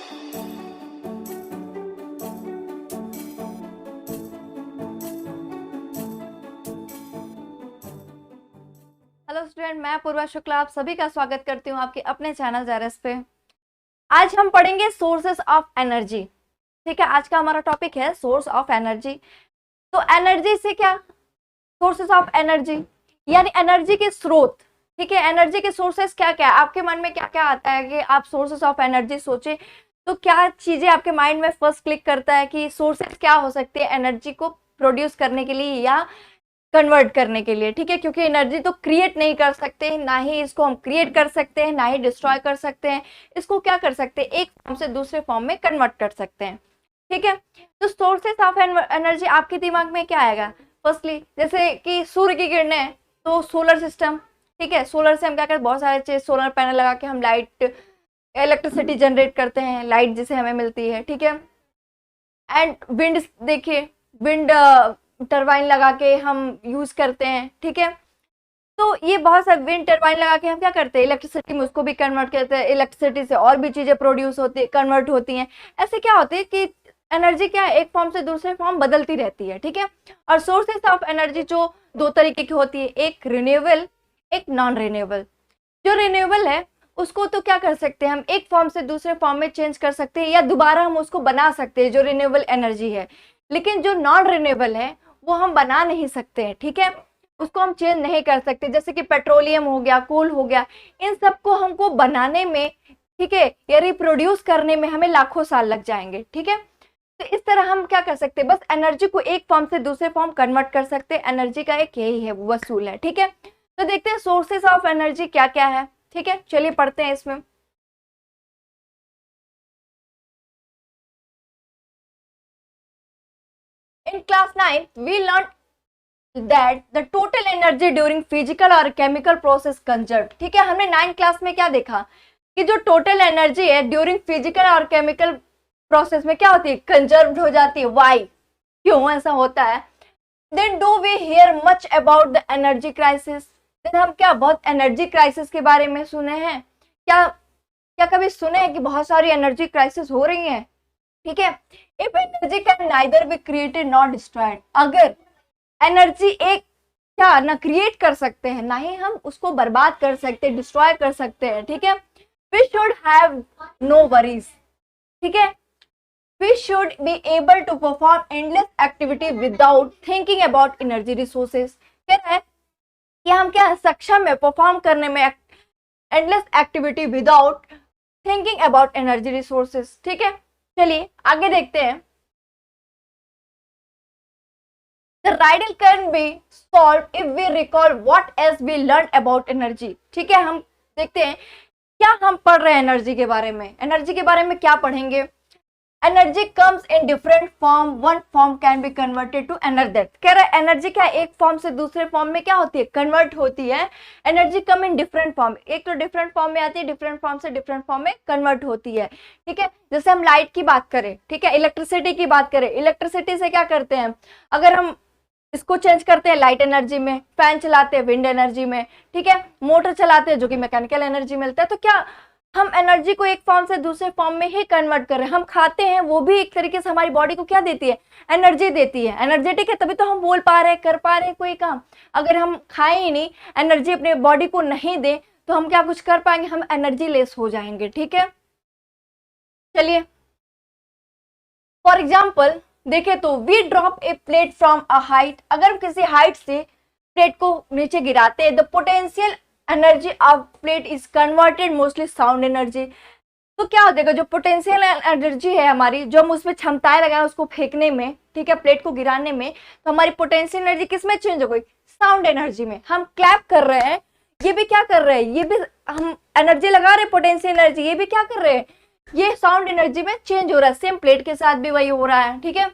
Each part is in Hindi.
हेलो स्टूडेंट, मैं पूर्वा शुक्ला आप सभी का स्वागत करती हूँ आपके अपने चैनल ज़ेरस पे। आज हम पढ़ेंगे सोर्सेस ऑफ एनर्जी। ठीक है, आज का हमारा टॉपिक है सोर्स ऑफ एनर्जी। तो एनर्जी से क्या, सोर्सेस ऑफ एनर्जी यानी एनर्जी के स्रोत। ठीक है, एनर्जी के सोर्सेस क्या क्या है, आपके मन में क्या क्या आता है कि आप सोर्सेस ऑफ एनर्जी सोचे तो क्या चीजें आपके माइंड में फर्स्ट क्लिक करता है कि सोर्सेस क्या हो सकते हैं एनर्जी को प्रोड्यूस करने के लिए या कन्वर्ट करने के लिए। ठीक है, क्योंकि एनर्जी तो क्रिएट नहीं कर सकते, ना ही इसको हम क्रिएट कर सकते हैं, ना ही डिस्ट्रॉय कर सकते हैं। इसको क्या कर सकते हैं, एक फॉर्म से दूसरे फॉर्म में कन्वर्ट कर सकते हैं। ठीक है, तो सोर्सेस ऑफ एनर्जी आपके दिमाग में क्या आएगा? फर्स्टली जैसे कि सूर्य की किरणें, तो सोलर सिस्टम। ठीक है, सोलर से हम क्या करते हैं, बहुत सारे चीज, सोलर पैनल लगा के हम लाइट, इलेक्ट्रिसिटी जनरेट करते हैं, लाइट जिसे हमें मिलती है। ठीक है, एंड विंड, देखिए विंड टरबाइन लगा के हम यूज करते हैं। ठीक है, तो ये बहुत सारे विंड टरबाइन लगा के हम क्या करते हैं, इलेक्ट्रिसिटी में उसको भी कन्वर्ट करते हैं, इलेक्ट्रिसिटी से और भी चीजें प्रोड्यूस होती है, कन्वर्ट होती हैं। ऐसे क्या होती है कि एनर्जी क्या है, एक फॉर्म से दूसरे फॉर्म बदलती रहती है। ठीक है, और सोर्सेस ऑफ एनर्जी जो दो तरीके की होती है, एक रिन्यूएबल, एक नॉन रिन्यूएबल। जो रिन्यूएबल है उसको तो क्या कर सकते हैं हम, एक फॉर्म से दूसरे फॉर्म में चेंज कर सकते हैं या दोबारा हम उसको बना सकते हैं, जो रिन्यूएबल एनर्जी है। लेकिन जो नॉन रिन्यूएबल है वो हम बना नहीं सकते हैं। ठीक है, उसको हम चेंज नहीं कर सकते, जैसे कि पेट्रोलियम हो गया, कोल हो गया, इन सबको हमको बनाने में, ठीक है, या रिप्रोड्यूस करने में हमें लाखों साल लग जाएंगे। ठीक है, तो इस तरह हम क्या कर सकते हैं, बस एनर्जी को एक फॉर्म से दूसरे फॉर्म कन्वर्ट कर सकते हैं। एनर्जी का एक यही है वसूल है। ठीक है, तो देखते हैं सोर्सेस ऑफ एनर्जी क्या क्या है। ठीक है, चलिए पढ़ते हैं इसमें। In class 9 we learn that the total energy during physical और chemical process conserved। ठीक है, हमने 9th क्लास में क्या देखा कि जो टोटल एनर्जी है ड्यूरिंग फिजिकल और केमिकल प्रोसेस में क्या होती है, कंजर्व्ड हो जाती है। वाई, क्यों ऐसा होता है? Then do we hear much about the energy crisis. Then हम क्या बहुत एनर्जी क्राइसिस के बारे में सुने हैं क्या? क्या कभी सुने हैं कि बहुत सारी एनर्जी क्राइसिस हो रही है? ठीक है, if energy can neither be created not destroyed, अगर एनर्जी एक क्या ना क्रिएट कर सकते हैं, ना ही हम उसको बर्बाद कर सकते, डिस्ट्रॉय कर सकते हैं। ठीक है, we should have no worries. ठीक है, we should be able to perform endless activity without thinking about energy resources. कह रहा है कि हम क्या सक्षम है परफॉर्म करने में endless activity without thinking about energy resources. ठीक है, चलिए आगे देखते हैं। The riddle can be solved if we recall what else we learned about energy। ठीक है, हम देखते हैं क्या हम पढ़ रहे हैं एनर्जी के बारे में। एनर्जी के बारे में क्या पढ़ेंगे? Energy comes in different form, one form can be converted to another. कह रहा है एनर्जी क्या एक फॉर्म से दूसरे फॉर्म में क्या होती है, कन्वर्ट होती है। एनर्जी कम इन डिफरेंट फॉर्म, एक तो डिफरेंट फॉर्म में आती है, डिफरेंट फॉर्म से डिफरेंट फॉर्म में कन्वर्ट होती है। ठीक है, जैसे हम लाइट की बात करें, ठीक है, इलेक्ट्रिसिटी की बात करें, इलेक्ट्रिसिटी से क्या करते हैं, अगर हम इसको चेंज करते हैं लाइट एनर्जी में, फैन चलाते हैं विंड एनर्जी में, ठीक है, मोटर चलाते हैं जो कि मैकेनिकल एनर्जी मिलता है, तो क्या हम एनर्जी को एक फॉर्म से दूसरे फॉर्म में ही कन्वर्ट कर रहे हैं। हम खाते हैं, वो भी एक तरीके से हमारी बॉडी को क्या देती है, एनर्जी देती है। एनर्जेटिक है तभी तो हम बोल पा रहे हैं, कर पा रहे हैं कोई काम। अगर हम खाएं ही नहीं, एनर्जी अपने बॉडी को नहीं दे, तो हम क्या कुछ कर पाएंगे, हम एनर्जी लेस हो जाएंगे। ठीक है, चलिए फॉर एग्जाम्पल देखे तो we drop a plate from a height, अगर हम किसी हाइट से प्लेट को नीचे गिराते हैं, the potential energy of plate is converted mostly sound energy. तो क्या हो जाएगा, जो पोटेंशियल एनर्जी है हमारी, जो हम उसमें क्षमताएं लगाए उसको फेंकने में, ठीक है, प्लेट को गिराने में, तो हमारी पोटेंशियल एनर्जी किस में चेंज हो गई, साउंड एनर्जी में। हम क्लैप कर रहे हैं, ये भी क्या कर रहे हैं, ये भी हम एनर्जी लगा रहे हैं, पोटेंशियल एनर्जी, ये भी क्या कर रहे हैं, ये साउंड एनर्जी में चेंज हो रहा है। सेम प्लेट के साथ भी वही हो रहा है। ठीक है,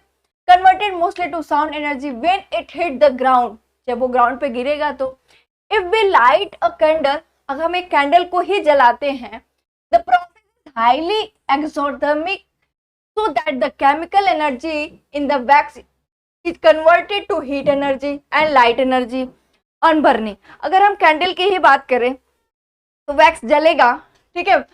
converted mostly to sound energy when it hit the ground, जब वो ग्राउंड पे गिरेगा। तो if we light a candle, अगर हम एक कैंडल को ही जलाते हैं, the process is highly exothermic so that the chemical energy in the wax is converted to heat energy and light energy on burning. अगर हम कैंडल की ही बात करें तो वैक्स जलेगा, ठीक है,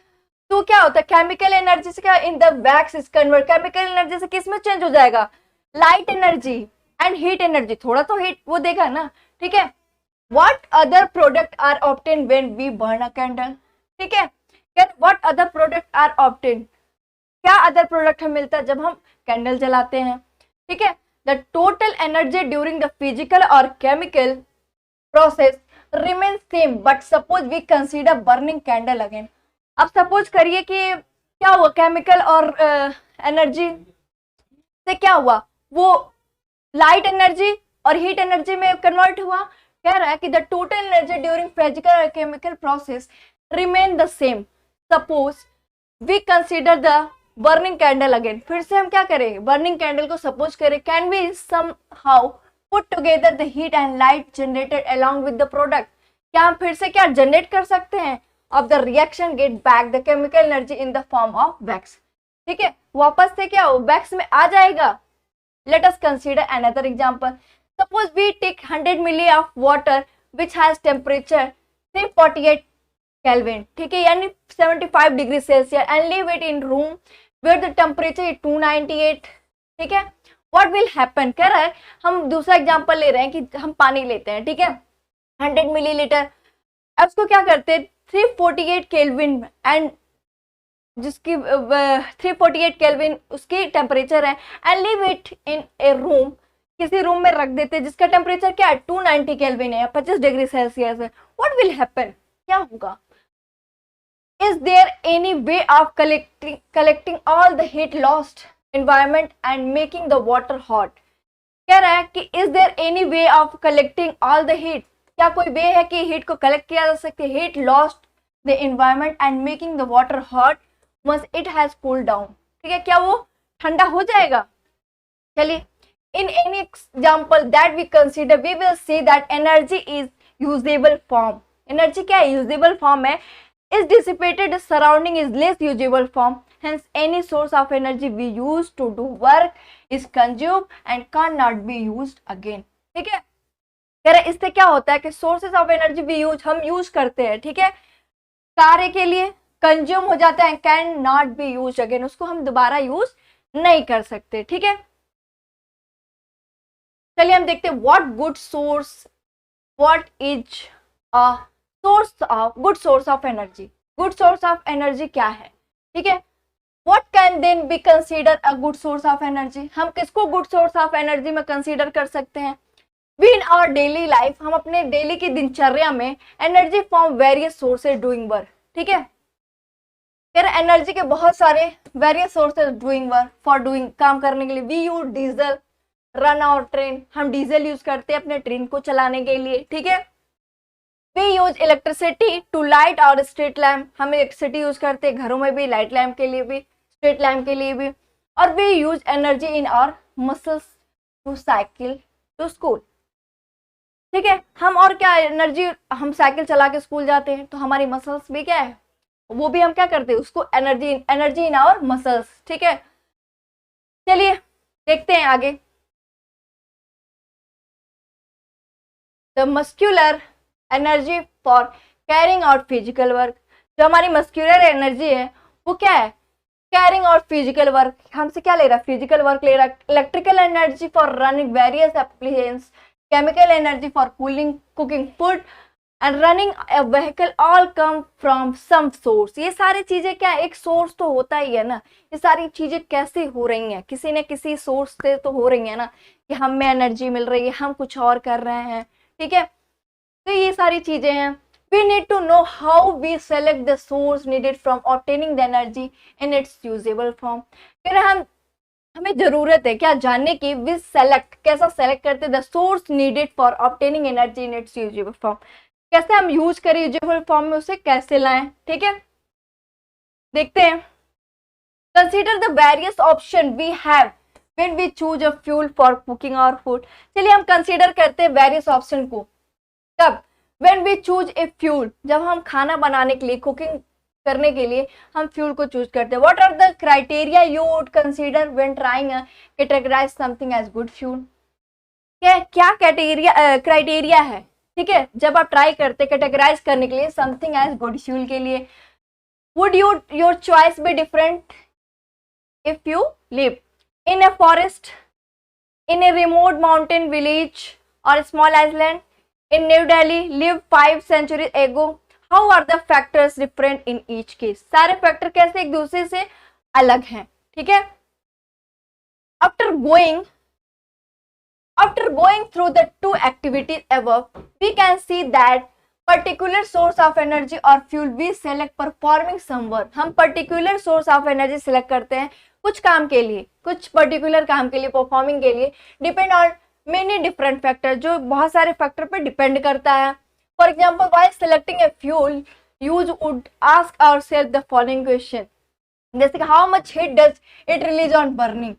तो क्या होता है, केमिकल एनर्जी से क्या in the wax is convert, chemical energy से किस में चेंज हो जाएगा, light energy and heat energy, थोड़ा तो हीट वो देगा ना, ठीक है। What other product are obtain when we burn a candle, ठीक है, what other product are obtain, क्या अदर प्रोडक्ट हमें मिलता है जब हम कैंडल जलाते हैं, ठीक है। The total energy during the physical और chemical process remain same but suppose we consider burning candle again. अब सपोज करिए कि क्या हुआ, केमिकल और एनर्जी से क्या हुआ, वो लाइट एनर्जी और हीट एनर्जी में कन्वर्ट हुआ। कह रहा है कि the total energy during physical और chemical process remain the same suppose we consider the burning candle again. फिर से हम क्या करें, बर्निंग कैंडल को सपोज करें, can we somehow put together the heat and light generated along with the product, क्या हम फिर से क्या जनरेट कर सकते हैं of the reaction get back the chemical energy in the form of wax, ठीक है, वापस से क्या हो वैक्स में आ जाएगा। Let us consider another example, suppose we take 100 milli of water which has temperature 348 kelvin, ठीक है, यानी 75 degree Celsius and leave it in room where the temperature is 298, ठीक है, व्हाट विल हैपन। कह रहा है, हम दूसरा एग्जांपल ले रहे हैं कि हम पानी लेते हैं, ठीक है, 100 मिलीलीटर, अब उसको क्या करते हैं 348 केल्विन एंड जिसकी 348 केल्विन उसकी टेम्परेचर है and leave it in A room, किसी रूम में रख देते हैं जिसका टेम्परेचर क्या है 290 केल्विन है, 25 डिग्री सेल्सियस है। व्हाट विल हैपन, क्या होगा, is there any way of collecting all the heat lost environment and making the water hot। कह रहा है कि is there any way of collecting all the heat, क्या कोई वे है कि हीट को कलेक्ट किया जा सकती है, heat lost the environment and making the water hot once it has cooled down, ठीक है, क्या वो ठंडा हो जाएगा। चलिए, in any example that we consider we will see that energy is usable form, energy क्या है usable form है, is dissipated surrounding is less usable form, hence any source of energy we use to do work is consumed and cannot be used again, ठीक है। कह रहे इससे क्या होता है कि सोर्सेस ऑफ एनर्जी भी हम यूज करते हैं, ठीक है, कार्य के लिए कंज्यूम हो जाता है, can not be use again, उसको हम दोबारा यूज नहीं कर सकते, ठीक है। चलिए हम देखते हैं what is a source of good source of energy, good source of energy क्या है, ठीक है। What can then be considered a good source of energy, हम किसको गुड सोर्स ऑफ एनर्जी में कंसीडर कर सकते हैं। We in our daily life, हम अपने डेली की दिनचर्या में energy from various sources doing work, ठीक है, फिर एनर्जी के बहुत सारे various sources doing work for doing, काम करने के लिए। We use diesel run our train, हम डीजल यूज करते हैं अपने ट्रेन को चलाने के लिए, ठीक है। We use electricity to light our street lamp, हम इलेक्ट्रिसिटी यूज करते हैं घरों में भी, लाइट लैम्प के लिए भी, स्ट्रीट लैम्प के लिए भी। और we use energy in our muscles to cycle to school, ठीक है, हम और क्या एनर्जी, हम साइकिल चला के स्कूल जाते हैं तो हमारी मसल्स भी क्या है, वो भी हम क्या करते हैं उसको एनर्जी इन आवर मसल्स, ठीक है। चलिए देखते हैं आगे, the muscular energy for carrying out physical work, जो हमारी मस्क्यूलर एनर्जी है वो क्या है, कैरिंग आउट फिजिकल वर्क, हमसे क्या ले रहा है, फिजिकल वर्क ले रहा है। Electrical energy for running various applications, chemical energy for cooling cooking food and running a vehicle, all come from some source. ये सारी चीजें क्या है, एक सोर्स तो होता ही है ना, ये सारी चीजें कैसे हो रही हैं, किसी न किसी सोर्स से तो हो रही है ना, कि हमें एनर्जी मिल रही है, हम कुछ और कर रहे हैं, ठीक है। तो ये सारी चीजें हैं। We need to know how we select the source needed from obtaining the energy in its usable form। फिर हमें जरूरत है क्या जानने की, we select, कैसा सेलेक्ट करते हैं, the source needed for obtaining energy in its usable form, कैसे हम यूज करें यूजेबल फॉर्म में उसे कैसे लाएं, ठीक है। देखते हैं, consider the various option we have when we choose a fuel for cooking our food. चलिए हम कंसीडर करते हैं वेरियस ऑप्शन को, कब, when we choose a fuel, जब हम खाना बनाने के लिए, कुकिंग करने के लिए हम फ्यूल को चूज करते हैं। What are the criteria you would consider when trying to categorize something as good fuel? क्या क्राइटेरिया है, ठीक है, जब आप ट्राई करते कैटेगराइज करने के लिए समथिंग एज गुड फ्यूल के लिए। Would your choice be different if you live in a forest, in a remote mountain village or a small island? In New Delhi, lived 5 centuries ago. How are the factors different in each case? सारे फैक्टर कैसे एक दूसरे से अलग हैं, ठीक है? After going through the two activities above, we can see that particular source of energy or fuel we select performing some work. हम particular source of energy select करते हैं कुछ काम के लिए, कुछ particular काम के लिए, performing के लिए, depend on many different factors, जो बहुत सारे factor पे depend करता है. For example, while selecting a fuel, you would ask ourselves the following question, जैसे कि how much heat does it release on burning?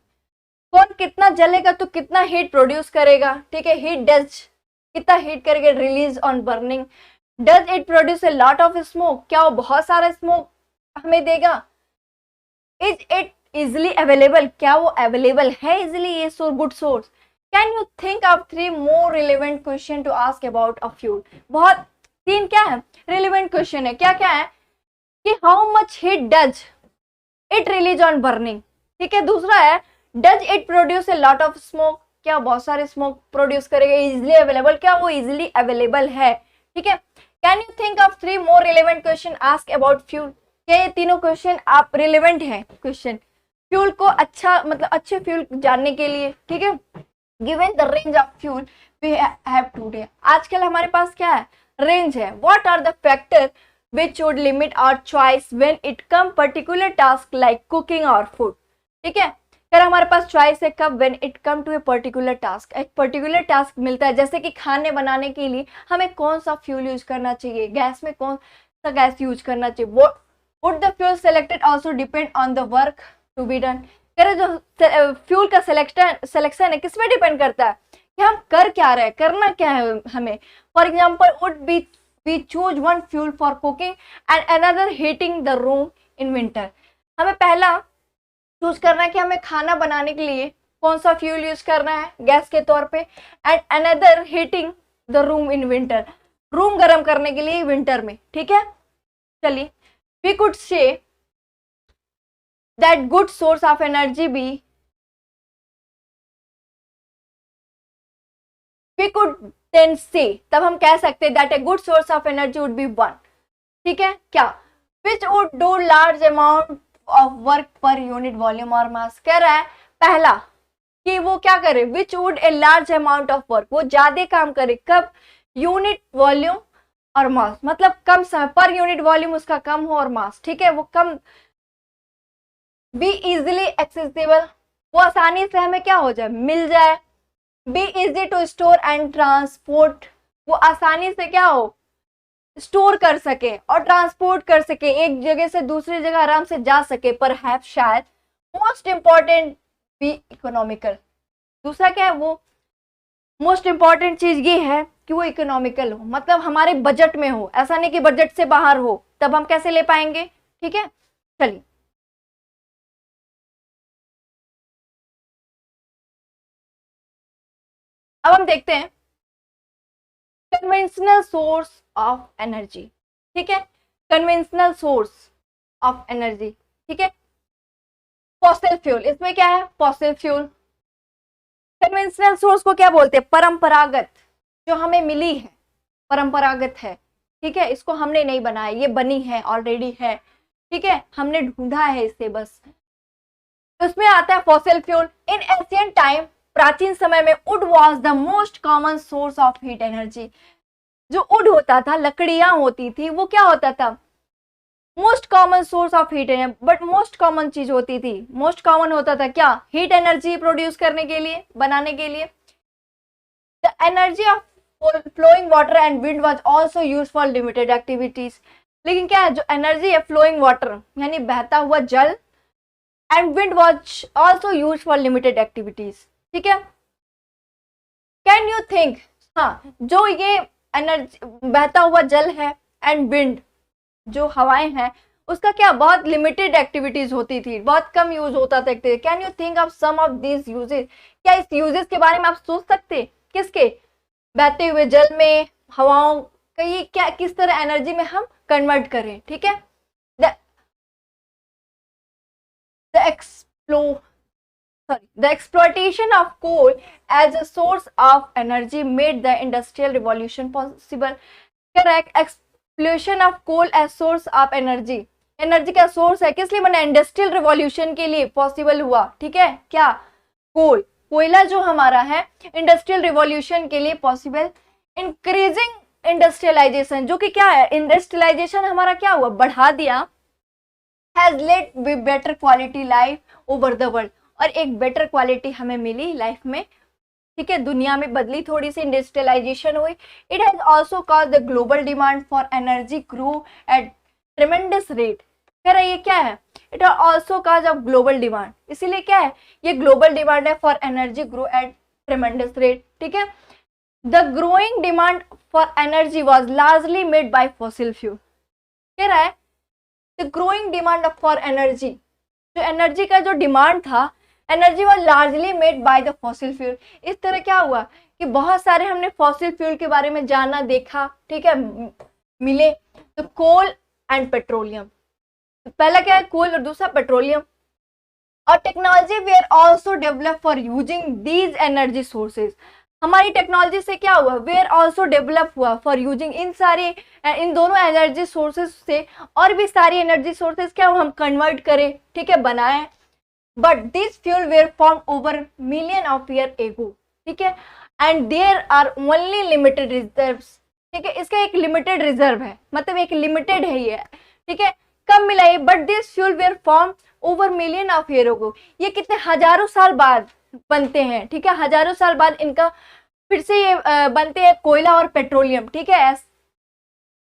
कौन कितना जलेगा तो कितना हीट प्रोड्यूस करेगा, ठीक है? हीट डज कितना हीट करेगा release on burning. Does it produce a lot of smoke? क्या वो बहुत सारा स्मोक हमें देगा? Is it easily available? क्या वो अवेलेबल है इजिली? ये good source. Can you think of 3 more relevant question to ask about a fuel? बहुत 3 क्या है रिलेवेंट क्वेश्चन है. क्या क्या है कि how much heat does it release on burning, ठीक है? दूसरा है does it produce a lot of smoke? क्या बहुत सारे स्मोक प्रोड्यूस करेगा? Easily available? क्या वो इजिली अवेलेबल है, ठीक है? Can you think of 3 more relevant question ask about fuel? क्या ये तीनों क्वेश्चन आप रिलेवेंट है क्वेश्चन फ्यूल को अच्छा मतलब अच्छे फ्यूल जानने के लिए, ठीक है? Given the range of fuel we have today, आजकल हमारे पास क्या है रेंज है. What are the factor which would limit our choice when it come particular task like cooking or food, ठीक है? अगर हमारे पास चॉइस है कब when it come to a particular task, एक पर्टिकुलर टास्क मिलता है जैसे कि खाने बनाने के लिए हमें कौन सा फ्यूल यूज करना चाहिए, गैस में कौन सा गैस यूज करना चाहिए. Would the fuel selected also depend on the work to be done? अरे जो फ्यूल का सिलेक्शन है किस में डिपेंड करता है कि हम कर क्या रहे हैं, करना क्या है हमें. For example would we choose one fuel for cooking and another heating the room in winter. हमें पहला चूज करना है कि हमें खाना बनाने के लिए कौन सा फ्यूल यूज करना है गैस के तौर पे, and another heating the room in winter, room गर्म करने के लिए विंटर में, ठीक है? चलिए, we could say that good source of energy be, we could then say, तब हम कह सकते हैं that a good source of energy would be 1, ठीक है? क्या which would do large amount of work per unit volume or mass. कह रहा है पहला कि वो क्या करे, which would a large amount of work, वो ज्यादा काम करे कब, यूनिट वॉल्यूम और मास, मतलब कम समय पर यूनिट वॉल्यूम उसका कम हो और मास, ठीक है, वो कम. बी इजिली एक्सेसिबल, वो आसानी से हमें क्या हो जाए मिल जाए. Be easy to store and transport, वो आसानी से क्या हो स्टोर कर सके और ट्रांसपोर्ट कर सके, एक जगह से दूसरी जगह आराम से जा सके. पर है शायद मोस्ट इंपॉर्टेंट बी इकोनॉमिकल, दूसरा क्या है वो मोस्ट इंपॉर्टेंट चीज ये है कि वो इकोनॉमिकल हो, मतलब हमारे बजट में हो, ऐसा नहीं कि बजट से बाहर हो, तब हम कैसे ले पाएंगे, ठीक है? चलिए, अब हम देखते हैं कन्वेंशनल सोर्स ऑफ एनर्जी, ठीक है? कन्वेंशनल सोर्स ऑफ एनर्जी, ठीक है? फॉसिल फ्यूल, इसमें क्या है फॉसिल फ्यूल. कन्वेंशनल सोर्स को क्या बोलते हैं, परंपरागत, जो हमें मिली है परंपरागत है, ठीक है? इसको हमने नहीं बनाया, ये बनी है ऑलरेडी है, ठीक है? हमने ढूंढा है इसे बस. उसमें आता है fossil fuel. In ancient time, प्राचीन समय में would was the most common source of heat energy. जो वुड होता था, लकड़ियां होती थी, वो क्या होता था most common source of heat energy, but most common चीज होती थी, मोस्ट कॉमन होता था क्या हीट एनर्जी प्रोड्यूस करने के लिए, बनाने के लिए. The energy of flowing water and wind was also used for limited activities. लेकिन क्या है जो एनर्जी है फ्लोइंग वाटर यानी बहता हुआ जल, and wind was also used for limited activities, ठीक है? कैन यू थिंक, हाँ, जो ये एनर्जी बहता हुआ जल है एंड विंड जो हवाएं हैं उसका क्या बहुत लिमिटेड एक्टिविटीज होती थी, बहुत कम यूज होता था. Can you think of some of this uses, क्या इस यूजेस के बारे में आप सोच सकते, किसके, बहते हुए जल में, हवाओं का, ये क्या किस तरह एनर्जी में हम कन्वर्ट करें, ठीक है? एक्सप्लो the exploitation of coal as a source of energy made the industrial revolution possible. Correct. Exploitation of coal as source of energy, energy का सोर्स है, किस लिए बना? इंडस्ट्रियल रिवॉल्यूशन के लिए पॉसिबल हुआ, ठीक है। क्या? कोल, कोयला जो हमारा है इंडस्ट्रियल रिवॉल्यूशन के लिए पॉसिबल। इंक्रीजिंग इंडस्ट्रियलाइजेशन, जो कि क्या है, इंडस्ट्रियलाइजेशन हमारा क्या हुआ? बढ़ा दिया। Has lead with better quality life over the world, और एक बेटर क्वालिटी हमें मिली लाइफ में, ठीक है, दुनिया में बदली, थोड़ी सी इंडस्ट्रियलाइजेशन हुई। It has also cause the global demand for energy grow at ट्रेमेंडस rate. कह रहा है ये क्या है? It has also cause of global demand, इसीलिए क्या है, ये ग्लोबल डिमांड है for energy grow at ट्रेमेंडस rate, ठीक है। The growing demand for energy was largely made by fossil fuel. कह रहा है the growing demand for energy, जो एनर्जी का जो डिमांड था, energy was largely made by the fossil fuel. इस तरह क्या हुआ कि बहुत सारे हमने फॉसिल फ्यूल के बारे में जाना, देखा, ठीक है, मिले। तो कोल एंड पेट्रोलियम, तो पहला क्या है? कोल, और दूसरा पेट्रोलियम। और technology where also develop for using these energy sources, हमारी टेक्नोलॉजी से क्या हुआ? वेयर आल्सो डेवलप हुआ फॉर यूजिंग, इन दोनों एनर्जी सोर्सेज से और भी सारी एनर्जी सोर्सेज क्या हुआ, हम कन्वर्ट करें, ठीक है, बनाए। But this fuel were form over million of year ago, ठीक है, and there are only limited reserves, ठीक है, इसका एक लिमिटेड रिजर्व है, मतलब एक लिमिटेड है ये, ठीक है। कब मिला ये? But this fuel were form over million of year ago, ये कितने हजारों साल बाद बनते हैं, ठीक है, हजारों साल बाद इनका फिर से ये बनते हैं कोयला और पेट्रोलियम, ठीक है।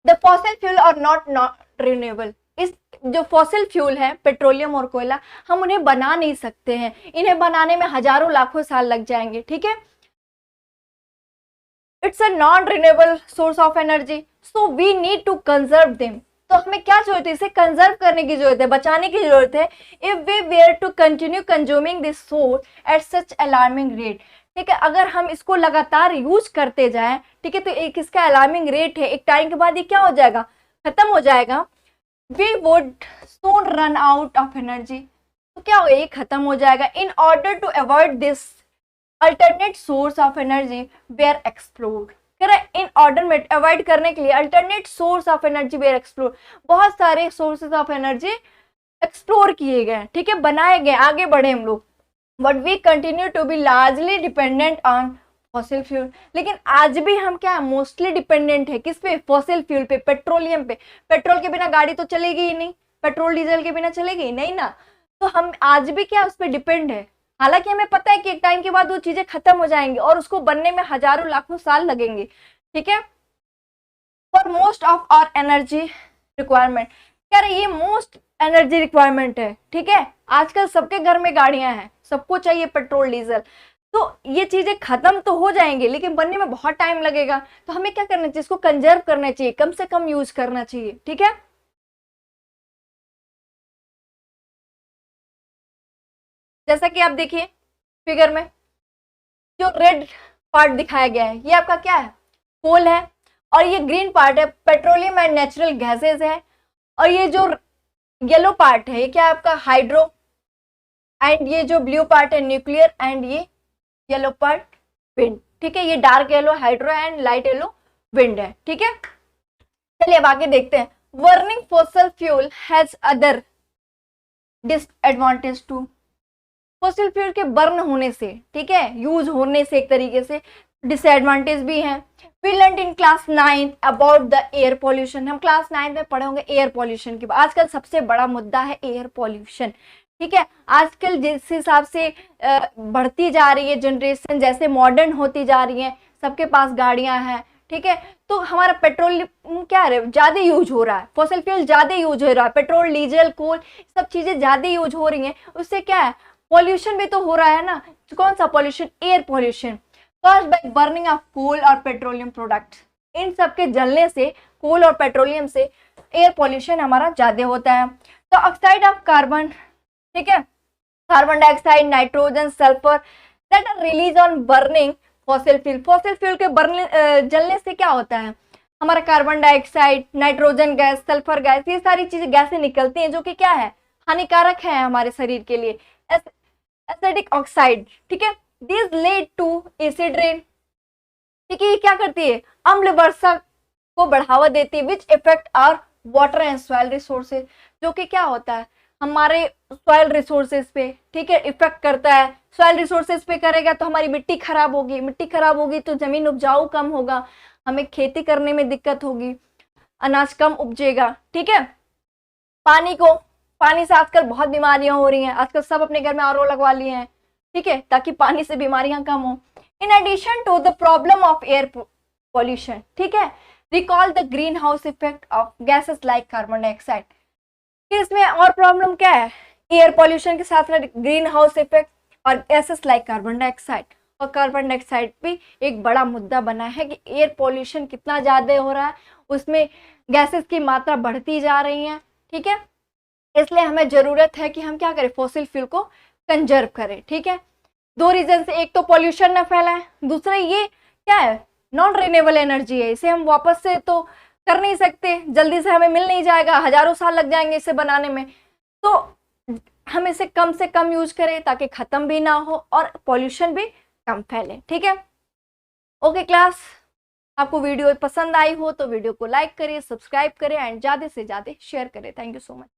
The fossil fuel are not renewable, इस जो फॉसिल फ्यूल है पेट्रोलियम और कोयला, हम उन्हें बना नहीं सकते हैं, इन्हें बनाने में हजारों लाखों साल लग जाएंगे, ठीक है। It's a non renewable source of energy, so we need to conserve them, तो हमें क्या जरूरत है? इसे कंजर्व करने की जरूरत है, बचाने की जरूरत है। If we were to continue consuming this source at such alarming rate, ठीक है, अगर हम इसको लगातार यूज करते जाएं, ठीक है, तो एक इसका अलार्मिंग रेट है, एक टाइम के बाद ये क्या हो जाएगा? खत्म हो जाएगा। We would soon run out of energy, तो क्या होगा? ये खत्म हो जाएगा। In order to avoid this, alternate source of energy were explored, कह रहा है इन ऑर्डर में अवॉइड करने के लिए alternate source of energy were explore, बहुत सारे सोर्सेज ऑफ एनर्जी एक्सप्लोर किए गए, ठीक है, बनाए गए, आगे बढ़े हम लोग। But we continue to be largely dependent on fossil fuel, लेकिन आज भी हम क्या है? मोस्टली डिपेंडेंट है किस पे? फॉसिल फ्यूल पे, पेट्रोलियम पे। पेट्रोल के बिना गाड़ी तो चलेगी ही नहीं, पेट्रोल डीजल के बिना चलेगी ही नहीं ना, तो हम आज भी क्या उस पर डिपेंड है। हालांकि हमें पता है कि एक टाइम के बाद वो चीजें खत्म हो जाएंगी और उसको बनने में हजारों लाखों साल लगेंगे, ठीक है। For most of our energy requirement, क्या ये मोस्ट एनर्जी रिक्वायरमेंट है, ठीक है। आजकल सबके घर में गाड़ियां हैं, सबको चाहिए पेट्रोल डीजल, तो ये चीजें खत्म तो हो जाएंगी लेकिन बनने में बहुत टाइम लगेगा, तो हमें क्या करना चाहिए? इसको कंजर्व करना चाहिए, कम से कम यूज करना चाहिए, ठीक है। जैसा कि आप देखिए फिगर में जो रेड पार्ट दिखाया गया है, ये आपका क्या है? कोल है, और ये ग्रीन पार्ट है पेट्रोलियम एंड नेचुरल गैसेज है, और ये जो येलो पार्ट है ये क्या है आपका? हाइड्रो, एंड ये जो ब्लू पार्ट है न्यूक्लियर, एंड ये येलो पार्ट विंड, ठीक है। ये dark yellow hydro and light yellow wind है, ठीक है। चलिए अब आगे देखते हैं। Burning fossil fuel has other disadvantage too, fossil fuel के बर्न होने से, ठीक है, यूज होने से एक तरीके से डिसएडवांटेज भी हैं। We learn in class 9 about the air pollution, हम क्लास 9 में पढ़े होंगे एयर पॉल्यूशन की। आजकल सबसे बड़ा मुद्दा है एयर पॉल्यूशन, ठीक है। आजकल जिस हिसाब से बढ़ती जा रही है जनरेशन, जैसे मॉडर्न होती जा रही है, सबके पास गाड़ियां हैं, ठीक है, तो हमारा पेट्रोल क्या है? ज्यादा यूज हो रहा है, फॉसिल फ्यूल ज्यादा यूज हो रहा है, पेट्रोल डीजल कोल सब चीजें ज्यादा यूज हो रही हैं, उससे क्या है? पॉल्यूशन भी तो हो रहा है ना। कौन सा pollution? Air pollution caused by burning of coal और पेट्रोलियम प्रोडक्ट, इन सब के जलने से, कोल और पेट्रोलियम से एयर पॉल्यूशन हमारा ज्यादा होता है। तो ऑक्साइड ऑफ कार्बन, ठीक है, carbon dioxide, nitrogen, sulphur that are release on burning fossil fuel, fossil fuel के जलने से क्या होता है? हमारा carbon dioxide, nitrogen gas, sulphur gas, ये सारी चीजें गैसें निकलती हैं जो कि क्या है? हानिकारक है हमारे शरीर के लिए। एसिडिक ऑक्साइड, ठीक है, this led to acid rain, ठीक है, ये क्या करती है, अम्ल वर्षा को बढ़ावा देती है, which effect are water and soil resources, जो कि क्या होता है हमारे सॉइल रिसोर्सेज पे, ठीक है, इफेक्ट करता है। सॉइल रिसोर्सेज पे करेगा तो हमारी मिट्टी खराब होगी, मिट्टी खराब होगी तो जमीन उपजाऊ कम होगा, हमें खेती करने में दिक्कत होगी, अनाज कम उपजेगा, ठीक है। पानी से आजकल बहुत बीमारियां हो रही हैं, आजकल सब अपने घर में आरओ लगवा लिए हैं, ठीक है, ताकि पानी से बीमारियां कम हो। In addition to the problem of air pollution, ठीक है, recall the green house effect of gases like carbon dioxide. इसमें और प्रॉब्लम क्या है, एयर पॉल्यूशन के साथ में ग्रीन हाउस इफेक्ट और गैसेस लाइक कार्बन डाइऑक्साइड। और कार्बन डाइऑक्साइड भी एक बड़ा मुद्दा बना है कि एयर पॉल्यूशन कितना ज़्यादा हो रहा है, उसमें गैसेस की मात्रा बढ़ती जा रही है, ठीक है, इसलिए हमें ज़रूरत है कि हम क्या करें, फॉसिल फ्यूल को कंजर्व करें, ठीक है। दो रीजन से, एक तो पॉल्यूशन न फैलाए, दूसरा ये क्या है, नॉन रिन्यूएबल एनर्जी है, इसे हम वापस से तो कर नहीं सकते, जल्दी से हमें मिल नहीं जाएगा, हजारों साल लग जाएंगे इसे बनाने में, तो हम इसे कम से कम यूज करें ताकि खत्म भी ना हो और पॉल्यूशन भी कम फैले, ठीक है। ओके क्लास, आपको वीडियो पसंद आई हो तो वीडियो को लाइक करिए, सब्सक्राइब करें एंड ज़्यादा से ज़्यादा शेयर करें। Thank you so much.